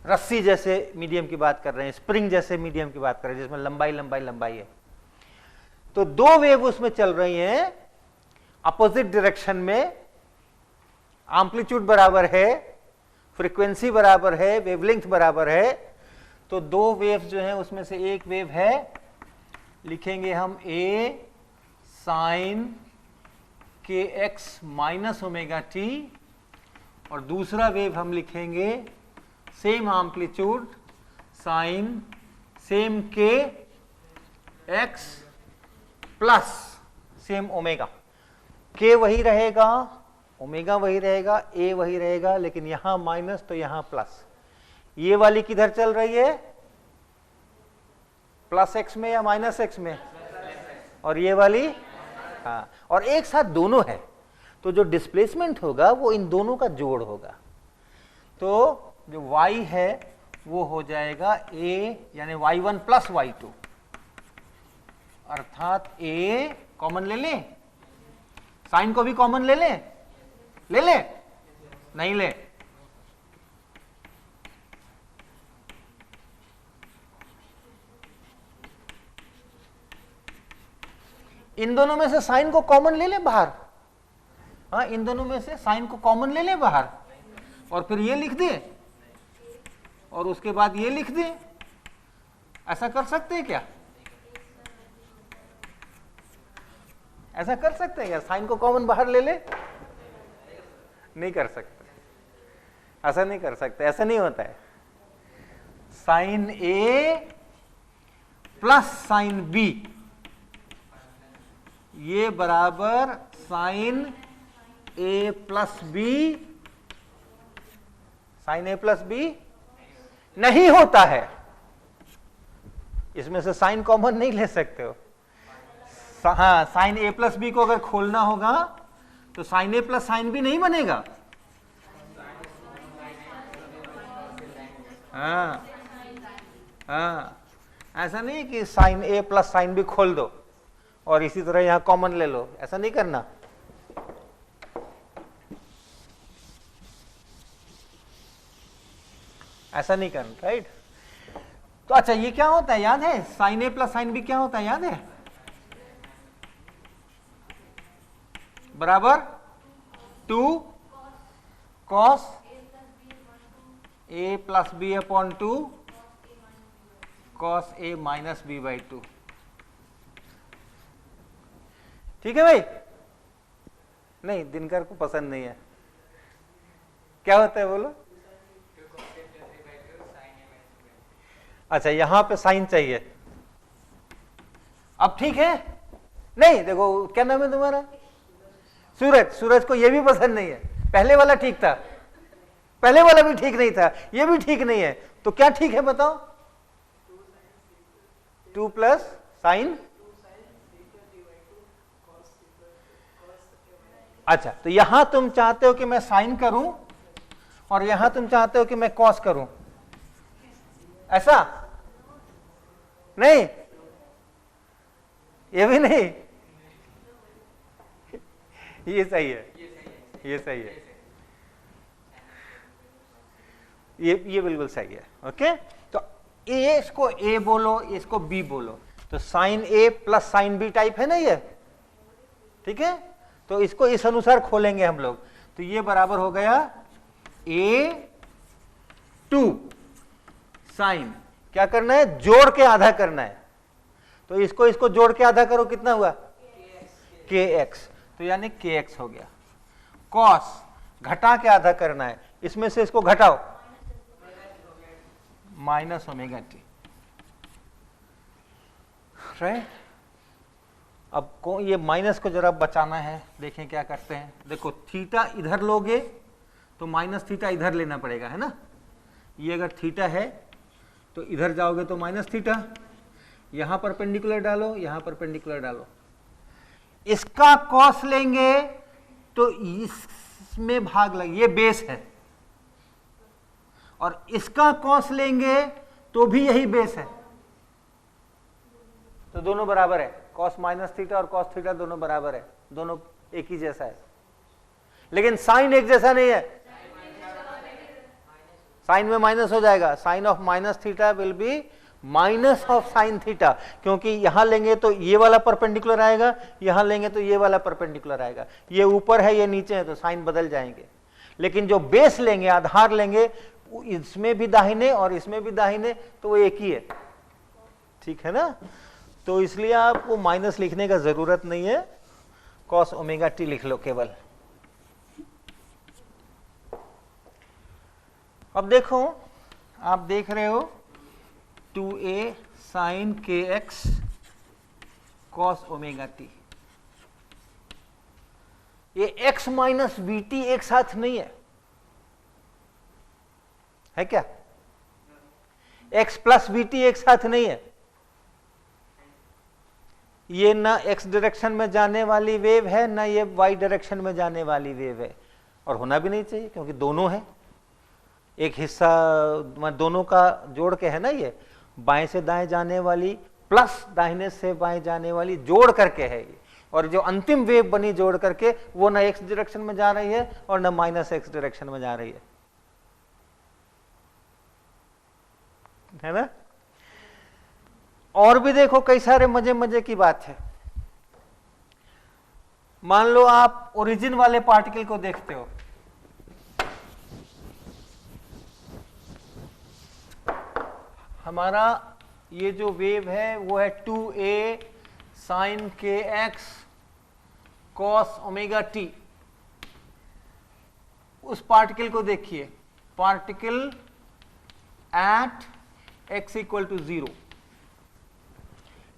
रस्सी जैसे मीडियम की बात कर रहे हैं, स्प्रिंग जैसे मीडियम की बात कर रहे हैं जिसमें लंबाई लंबाई लंबाई है। तो दो वेव उसमें चल रही हैं अपोजिट डायरेक्शन में, एम्पलीट्यूड बराबर है, फ्रीक्वेंसी बराबर है, वेवलेंथ बराबर है। तो दो वेव जो है उसमें से एक वेव है, लिखेंगे हम ए साइन के एक्स माइनस ओमेगा टी, और दूसरा वेव हम लिखेंगे सेम एम्पलीट्यूड साइन सेम के एक्स प्लस सेम ओमेगा। के वही रहेगा, ओमेगा वही रहेगा, ए वही रहेगा, लेकिन यहां माइनस तो यहां प्लस। ये वाली किधर चल रही है, प्लस एक्स में या माइनस एक्स में, और ये वाली, हाँ, और एक साथ दोनों है, तो जो डिस्प्लेसमेंट होगा वो इन दोनों का जोड़ होगा। तो जो y है वो हो जाएगा a यानी y1 प्लस y2, अर्थात a कॉमन ले लें, साइन को भी कॉमन ले लें, ले ले, नहीं ले, इन दोनों में से साइन को कॉमन ले ले बाहर, हाँ, इन दोनों में से साइन को कॉमन ले ले बाहर, और फिर ये लिख दे और उसके बाद ये लिख दे। ऐसा कर सकते हैं क्या, ऐसा कर सकते हैं क्या, साइन को कॉमन बाहर ले ले, नहीं कर सकते, ऐसा नहीं कर सकते, ऐसा नहीं होता है। Sine A plus sine B ये बराबर sign A plus B, sign A plus B नहीं होता है, इसमें से साइन कॉमन नहीं ले सकते हो। हाँ, साइन ए प्लस बी को अगर खोलना होगा तो sign A plus sine B नहीं बनेगा। हाँ हाँ, ऐसा नहीं कि sign A plus sine B खोल दो और इसी तरह यहां कॉमन ले लो, ऐसा नहीं करना। ऐसा नहीं करना, राइट। तो अच्छा, ये क्या होता है याद है, sine A plus sine B क्या होता है याद है, बराबर 2 cos A plus B upon 2 cos A minus B by 2। ठीक है भाई, नहीं दिनकर को पसंद नहीं है, क्या होता है बोलो। अच्छा, यहां पे साइन चाहिए, अब ठीक है? नहीं, देखो क्या नाम है तुम्हारा? सूरज। सूरज को ये भी पसंद नहीं है। पहले वाला ठीक था, पहले वाला भी ठीक नहीं था, ये भी ठीक नहीं है, तो क्या ठीक है बताओ? 2 प्लस साइन। अच्छा, तो यहां तुम चाहते हो कि मैं साइन करूं और यहां तुम चाहते हो कि मैं कॉस करूं, ऐसा? नहीं, ये भी नहीं, ये सही है, ये सही है, ये बिल्कुल सही है। ओके, तो ए इसको ए बोलो, इसको बी बोलो, तो sign A plus sine B type है ना ये, ठीक है? तो इसको इस अनुसार खोलेंगे हम लोग, तो ये बराबर हो गया A2 साइन, क्या करना है? जोड़ के आधा करना है, तो इसको जोड़ के आधा करो, कितना हुआ? kx, तो यानी kx हो गया। कॉस घटा के आधा करना है, इसमें से इसको घटाओ, माइनस ओमेगा टी, राइट? अब ये माइनस को जरा बचाना है, देखें क्या करते हैं। देखो थीटा इधर लोगे तो माइनस थीटा इधर लेना पड़ेगा, है ना? ये अगर थीटा है तो इधर जाओगे तो माइनस थीटा, यहां परपेंडिकुलर डालो, यहां परपेंडिकुलर डालो। इसका कॉस लेंगे तो इसमें भाग लगे, ये बेस है, और इसका कॉस लेंगे तो भी यही बेस है, तो दोनों बराबर है। कॉस माइनस थीटा और कॉस थीटा दोनों बराबर है, दोनों एक ही जैसा है, लेकिन साइन एक जैसा नहीं है, साइन में माइनस हो जाएगा। Sine of minus theta will be minus of sine theta, क्योंकि यहां लेंगे तो ये वाला परपेंडिकुलर आएगा, यहां लेंगे तो ये वाला परपेंडिकुलर आएगा, ये ऊपर है ये नीचे है, तो साइन बदल जाएंगे। लेकिन जो बेस लेंगे, आधार लेंगे, इसमें भी दाहिने और इसमें भी दाहिने, तो वो एक ही है, ठीक है ना? तो इसलिए आपको माइनस लिखने का जरूरत नहीं है, कॉस ओमेगा टी लिख लो केवल। अब देखो, आप देख रहे हो 2a sine kx cos omega t, ये x माइनस बी टी एक साथ नहीं है क्या? x प्लस बी टी एक साथ नहीं है, ये ना x डायरेक्शन में जाने वाली वेव है, ना ये y डायरेक्शन में जाने वाली वेव है, और होना भी नहीं चाहिए क्योंकि दोनों है, एक हिस्सा दोनों का जोड़ के है ना, ये बाएं से दाएं जाने वाली प्लस दाहिने से बाएं जाने वाली जोड़ करके है ये, और जो अंतिम वेव बनी जोड़ करके वो ना x डायरेक्शन में जा रही है और ना माइनस x डायरेक्शन में जा रही है ना? और भी देखो कई सारे मजे मजे की बात है। मान लो आप ओरिजिन वाले पार्टिकल को देखते हो, हमारा ये जो वेव है वो है 2a sine kx cos omega t. उस पार्टिकल को देखिए, particle at x equal to 0,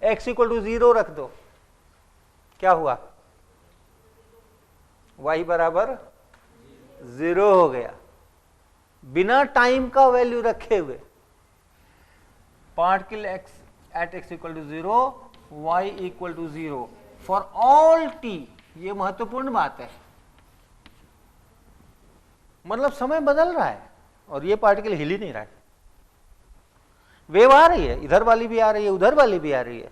x equal to 0 रख दो, क्या हुआ? y बराबर 0 हो गया, बिना टाइम का वैल्यू रखे हुए। Particle at x equal to 0, y equal to 0 for all t, ये महत्वपूर्ण बात है, मतलब समय बदल रहा है और ये पार्टिकल हिल ही नहीं रहा है। वेव आ रही है, इधर वाली भी आ रही है, उधर वाली भी आ रही है,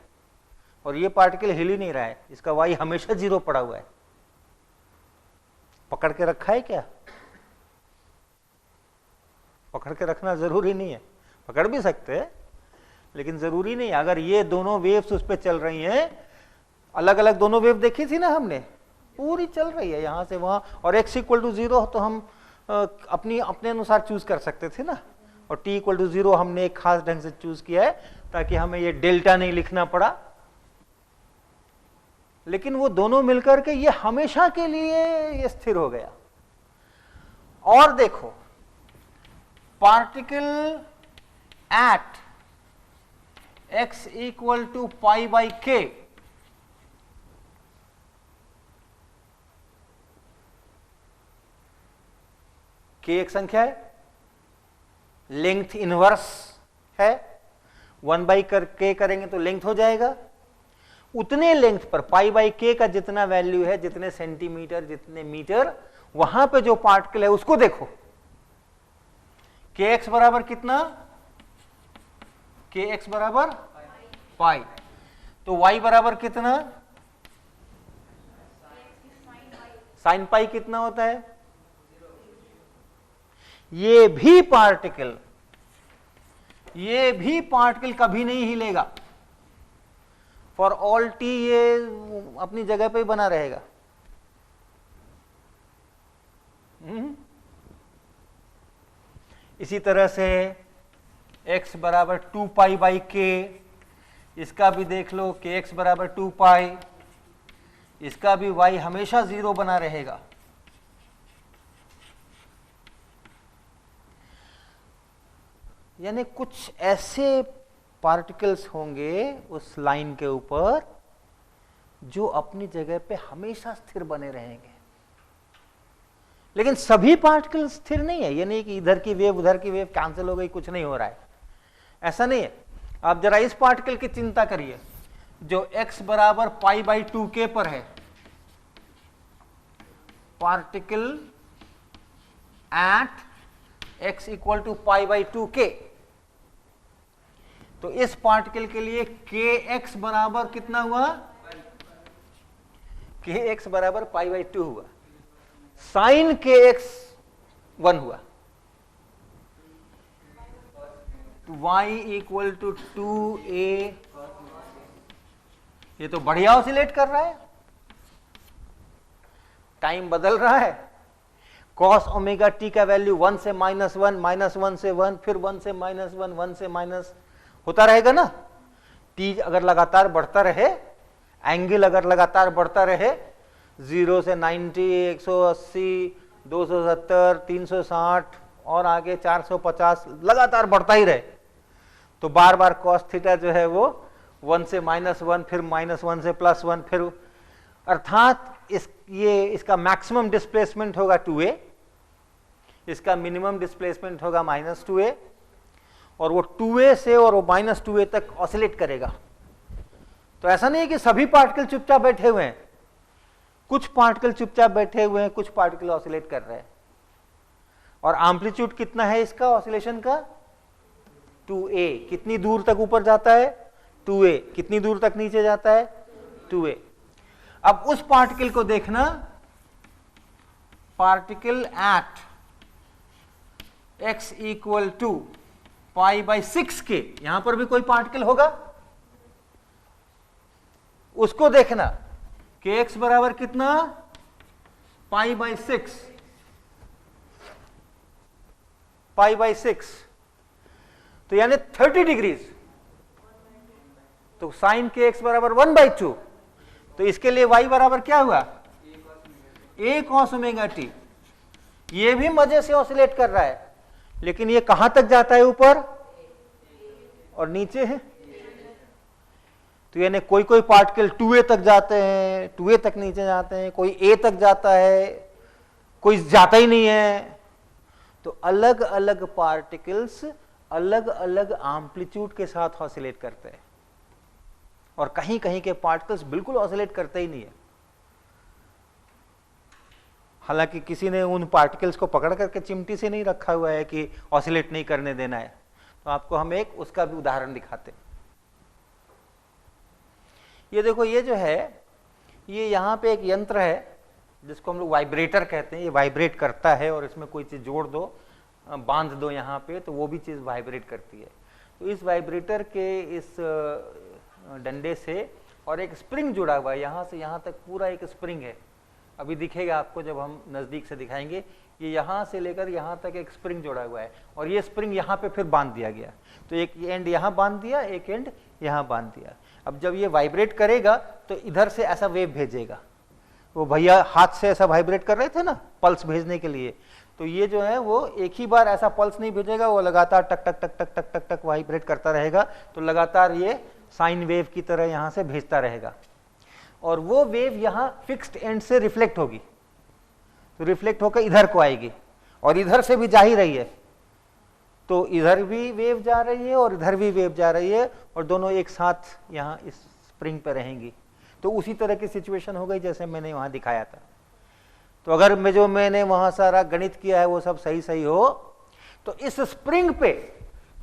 और ये पार्टिकल हिल ही नहीं रहा है, इसका y हमेशा 0 पड़ा हुआ है। पकड़ के रखा है क्या? पकड़ के रखना जरूरी नहीं है, पकड़ भी सकते हैं लेकिन जरूरी नहीं। अगर ये दोनों वेव्स उस पर चल रही हैं, अलग अलग दोनों वेव देखी थी ना हमने, पूरी चल रही है यहां से वहां, और x इक्वल टू 0 तो हम अपने अनुसार चूज कर सकते थे ना, और t इक्वल टू 0 हमने एक खास ढंग से चूज किया है ताकि हमें ये डेल्टा नहीं लिखना पड़ा। लेकिन वो दोनों मिलकर के ये हमेशा के लिए ये स्थिर हो गया। और देखो, particle at x equal to pi by k, k एक संख्या है, लेंथ इनवर्स है, 1/k करेंगे तो लेंथ हो जाएगा। उतने लेंथ पर पाई बाई के का जितना वैल्यू है, जितने सेंटीमीटर जितने मीटर, वहां पे जो पार्टिकल है उसको देखो। के एक्स बराबर कितना, के एक्स बराबर पाई, तो y बराबर कितना, साइन पाई कितना होता है। ये भी पार्टिकल कभी नहीं हिलेगा, फॉर ऑल टी ये अपनी जगह पे ही बना रहेगा। इसी तरह से x बराबर 2 पाई बाई के, इसका भी देख लो, के x बराबर 2 पाई, इसका भी y हमेशा 0 बना रहेगा। यानी कुछ ऐसे पार्टिकल्स होंगे उस लाइन के ऊपर जो अपनी जगह पे हमेशा स्थिर बने रहेंगे। लेकिन सभी पार्टिकल स्थिर नहीं है, ये नहीं कि इधर की वेव उधर की वेव कैंसिल हो गई, कुछ नहीं हो रहा है, ऐसा नहीं है। आप जरा इस पार्टिकल की चिंता करिए जो x बराबर पाई बाई 2k पर है, particle at x equal to pi by 2k, तो इस पार्टिकल के लिए kx बराबर कितना हुआ, kx बराबर पाई बाई 2 हुआ, साइन kx 1 हुआ, तो y इक्वल टू 2a, ये तो बढ़िया ऑसिलेट कर रहा है, टाइम बदल रहा है। cos ओमेगा t का वैल्यू 1 से -1, -1 से 1, फिर 1 से -1, 1 से माइनस होता रहेगा ना। t अगर लगातार बढ़ता रहे, एंगल अगर लगातार बढ़ता रहे, 0 से 90, 180, 270, 360 और आगे 450 लगातार बढ़ता ही रहे, तो बार बार cos थीटा जो है वो 1 से -1, फिर -1 से +1, फिर अर्थात इसका मैक्सिमम डिस्प्लेसमेंट होगा 2a, इसका मिनिमम डिस्प्लेसमेंट होगा -2a, और वो 2a से और वो -2a तक ऑसिलेट करेगा। तो ऐसा नहीं है कि सभी पार्टिकल चुपचाप बैठे हुए हैं, कुछ पार्टिकल चुपचाप बैठे हुए हैं, कुछ पार्टिकल ऑसिलेट कर रहे हैं। और एम्पलीट्यूड कितना है इसका ऑसिलेशन का, 2a। कितनी दूर तक ऊपर जाता है, 2a। कितनी दूर तक नीचे जाता है, 2a। अब उस पार्टिकल को देखना, particle at x equal to pi by 6k, यहां पर भी कोई पार्टिकल होगा, उसको देखना, kx बराबर कितना, पाई बाई 6, पाई बाई 6, तो यानी 30 डिग्रीज, तो साइन kx बराबर 1/2, तो इसके लिए y बराबर क्या हुआ, a cos ओमेगा t। ये भी मजे से ऑसिलेट कर रहा है, लेकिन ये कहां तक जाता है, ऊपर और नीचे है। तो यानी कोई कोई पार्टिकल 2a तक जाते हैं, 2a तक नीचे जाते हैं, कोई a तक जाता है, कोई जाता ही नहीं है। तो अलग अलग पार्टिकल्स अलग अलग एम्पलीट्यूड के साथ ऑसिलेट करते हैं, और कहीं कहीं के पार्टिकल्स बिल्कुल ऑसिलेट करते ही नहीं है। हालांकि किसी ने उन पार्टिकल्स को पकड़ करके चिमटी से नहीं रखा हुआ है कि ऑसिलेट नहीं करने देना है, तो आपको हम एक उसका भी उदाहरण दिखाते हैं। ये देखो, ये जो है, ये यहाँ पे एक यंत्र है जिसको हम लोग वाइब्रेटर कहते हैं। ये वाइब्रेट करता है, और इसमें कोई चीज़ जोड़ दो, बांध दो यहाँ पे, तो वो भी चीज़ वाइब्रेट करती है। तो इस वाइब्रेटर के इस डंडे से और एक स्प्रिंग जुड़ा हुआ है, यहाँ से यहाँ तक पूरा एक स्प्रिंग है। अभी दिखेगा आपको जब हम नज़दीक से दिखाएंगे। ये यहाँ से लेकर यहाँ तक एक स्प्रिंग जोड़ा हुआ है, और ये स्प्रिंग यहाँ पे फिर बांध दिया गया। तो एक एंड यहाँ बांध दिया, एक एंड यहाँ बांध दिया। अब जब ये वाइब्रेट करेगा तो इधर से ऐसा वेव भेजेगा। वो भैया हाथ से ऐसा वाइब्रेट कर रहे थे ना पल्स भेजने के लिए, तो ये जो है वो एक ही बार ऐसा पल्स नहीं भेजेगा, वो लगातार टक टक टक टक टक टक टक वाइब्रेट करता रहेगा। तो लगातार ये साइन वेव की तरह यहाँ से भेजता रहेगा, और वो वेव यहाँ फिक्स्ड एंड से रिफ्लेक्ट होगी, तो रिफ्लेक्ट होकर इधर को आएगी, और इधर से भी जा ही रही है, तो इधर भी वेव जा रही है और इधर भी वेव जा रही है, और दोनों एक साथ यहाँ इस स्प्रिंग पे रहेंगी। तो उसी तरह की सिचुएशन हो गई जैसे मैंने वहाँ दिखाया था। तो अगर मैंने वहाँ सारा गणित किया है वो सब सही सही हो, तो इस स्प्रिंग पे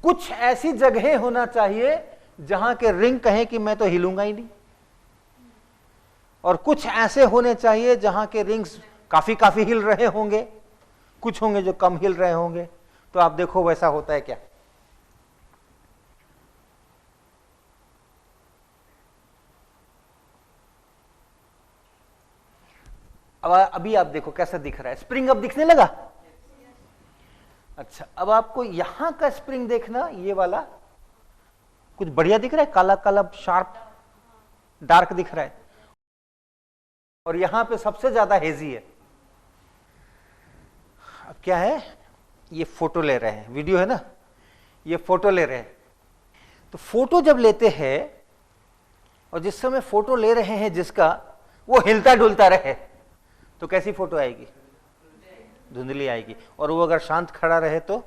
कुछ ऐसी जगह होना चाहिए जहां के रिंग कहें कि मैं तो हिलूंगा ही नहीं, और कुछ ऐसे होने चाहिए जहां के रिंग्स काफी काफी हिल रहे होंगे, कुछ होंगे जो कम हिल रहे होंगे। तो आप देखो वैसा होता है क्या। अब अभी आप देखो कैसा दिख रहा है, स्प्रिंग अब दिखने लगा। अच्छा, अब आपको यहां का स्प्रिंग देखना, ये वाला कुछ बढ़िया दिख रहा है, काला काला शार्प डार्क दिख रहा है, और यहां पे सबसे ज्यादा हेजी है। अब क्या है, ये फोटो ले रहे हैं, वीडियो है ना, ये फोटो ले रहे हैं। तो फोटो जब लेते हैं और जिस समय फोटो ले रहे हैं जिसका, वो हिलता डुलता रहे तो कैसी फोटो आएगी, धुंधली आएगी, और वो अगर शांत खड़ा रहे तो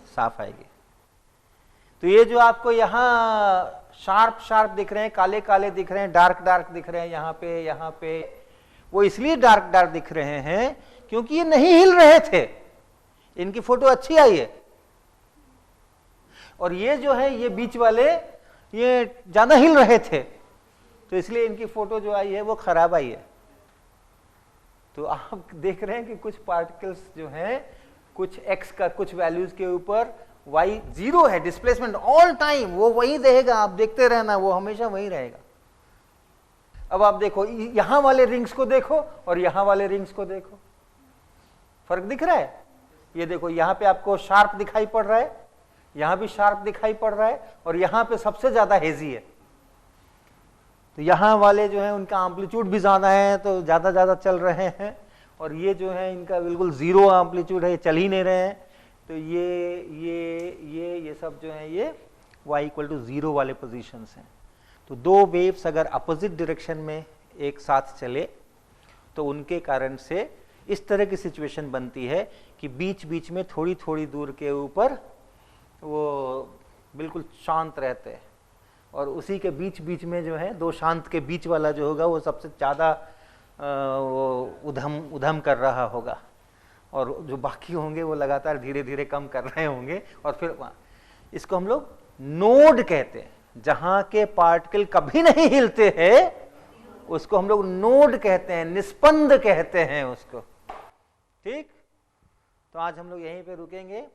साफ आएगी। तो ये जो आपको यहाँ शार्प शार्प दिख रहे हैं, काले काले दिख रहे हैं, डार्क डार्क दिख रहे हैं यहाँ पे, वो इसलिए डार्क डार्क दिख रहे हैं क्योंकि ये नहीं हिल रहे थे, इनकी फोटो अच्छी आई है। और ये जो है, ये बीच वाले ये ज्यादा हिल रहे थे, तो इसलिए इनकी फोटो जो आई है वो खराब आई है। तो आप देख रहे हैं कि कुछ पार्टिकल्स जो हैं, कुछ x का कुछ वैल्यूज के ऊपर y जीरो है, डिस्प्लेसमेंट ऑल टाइम वो वही रहेगा, आप देखते रहना, वो हमेशा वही रहेगा। अब आप देखो, यहां वाले रिंग्स को देखो और यहां वाले रिंग्स को देखो, फर्क दिख रहा है। ये देखो, यहां पे आपको शार्प दिखाई पड़ रहा है, यहां भी शार्प दिखाई पड़ रहा है, और यहां पे सबसे ज्यादा हेजी है। तो यहाँ वाले जो है उनका एम्पलीट्यूड भी ज़्यादा है, तो ज़्यादा चल रहे हैं, और ये जो है इनका बिल्कुल ज़ीरो एम्पलीट्यूड है, चल ही नहीं रहे हैं। तो ये सब जो है ये y=0 वाले पोजीशंस हैं। तो दो वेव्स अगर अपोजिट डायरेक्शन में एक साथ चले तो उनके कारण से इस तरह की सिचुएशन बनती है कि बीच बीच में थोड़ी थोड़ी दूर के ऊपर वो बिल्कुल शांत रहते हैं, और उसी के बीच बीच में जो है, दो शांत के बीच वाला जो होगा वो सबसे ज़्यादा उधम कर रहा होगा, और जो बाकी होंगे वो लगातार धीरे धीरे कम कर रहे होंगे। और फिर इसको हम लोग नोड कहते हैं, जहां के पार्टिकल कभी नहीं हिलते हैं उसको हम लोग नोड कहते हैं, निस्पंद कहते हैं उसको। ठीक, तो आज हम लोग यहीं पे रुकेंगे।